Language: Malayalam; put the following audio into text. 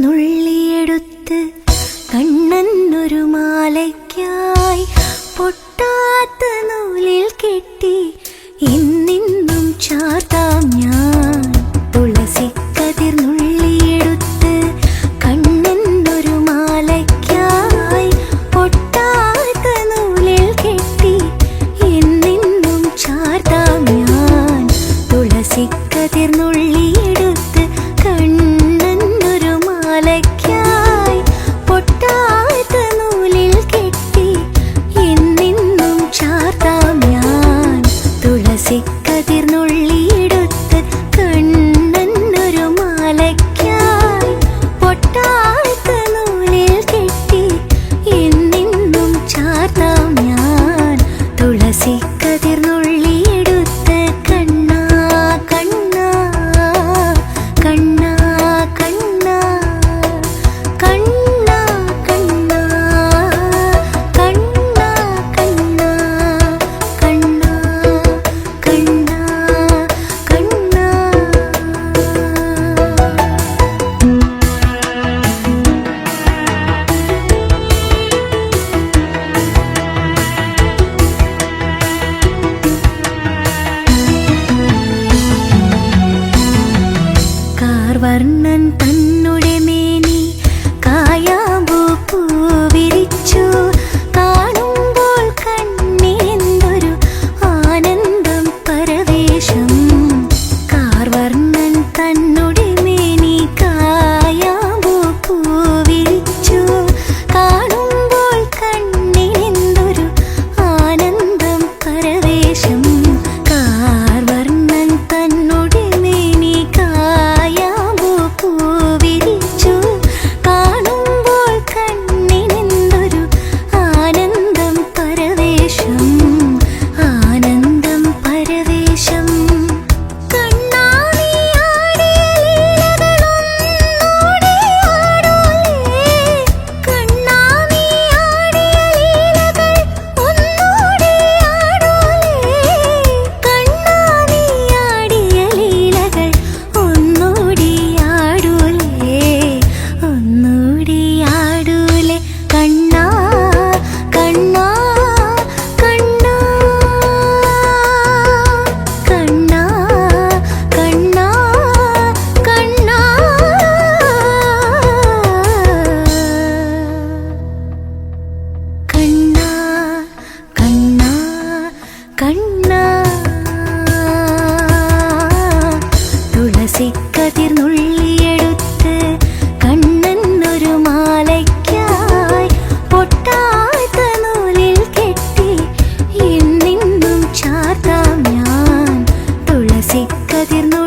തുളസിക്കതിർന്നുള്ളിയെടുത്ത് കണ്ണനൊരു മാലയ്ക്കായി പൊട്ടാത്ത നൂലിൽ കെട്ടി ഇന്നിന്നും ചാർത്താം ഞാൻ. തുളസിക്കതിർന്നുള്ളിയെടുത്ത് കണ്ണനൊരു മാലയ്ക്കായി പൊട്ടാത്ത നൂലിൽ കെട്ടി ഇന്നിന്നും ചാർത്താം ഞാൻ. തുളസിക്കതിർന്നുള്ളിയെടുത്ത് കണ്ണനൊരു മാലയ്ക്കായി പൊട്ടാത്ത നൂലിൽ കെട്ടി എന്നെന്നും ചാർത്താം ഞാൻ. തുളസിക്കതിർന്നുള്ളിയെടുത്ത് കണ്ണനൊരു മാലയ്ക്കായി പൊട്ടാത്ത നൂലിൽ കെട്ടി എന്നെന്നും ചാർത്താം ഞാൻ. തുളസിക്കതിർന്നുള്ളിയെടുത്ത് കണ്ണാ കണ്ണാ കണ്ണാ കണ്ണാ കണ്ണാ കണ്ണാ കണ്ണാ കണ്ണാ കണ്ണാ കണ്ണാ കണ്ണാ. കാർവർണ്ണൻ തന്നുടെ മേനി കായാമ്പൂ പൂവിരിച്ചു കാണുമ്പോൾ കണ്ണിനെന്തൊരു ആനന്ദം പരവേശം. കാർവർണ്ണൻ തന്നുടെ മേനി കായാമ്പൂ പൂവിരിച്ചു കാണുമ്പോൾ കണ്ണിനെന്തൊരു ആനന്ദം പരവേശം. കാർവർണ്ണൻ തന്നുടെ മേനി കായാമ്പൂ പൂവിരിച്ചു കാണുമ്പോൾ കണ്ണിനെന്തൊരു ആനന്ദം പരവേശം. ആനന്ദം പരവേശം. കണ്ണാ നീ ആടിയ ലീലകളൊന്നൂടെ ആടൂലേ. കണ്ണാ നീ ആടിയ ലീലകൾ ഒന്നൂടെ ആടൂലേ. കണ്ണാ നീ ആടിയ ലീലകൾ ഒന്നൂടെ ആടൂലേ. ഒന്നൂടെ ആടൂലേ. കണ്ണാ കണ്ണാ കണ്ണാ കണ്ണാ കണ്ണാ കണ്ണാ. കണ്ണാ കണ്ണാ കണ്ണാ. തുളസിക്കതിർന്നുള്ളിയെടുത്ത് കണ്ണനൊരു മാലയ്ക്കായി പൊട്ടാത്ത നൂലിൽ കെട്ടി എന്നെന്നും ചാർത്താം ഞാൻ. തുളസിക്കതിർന്നു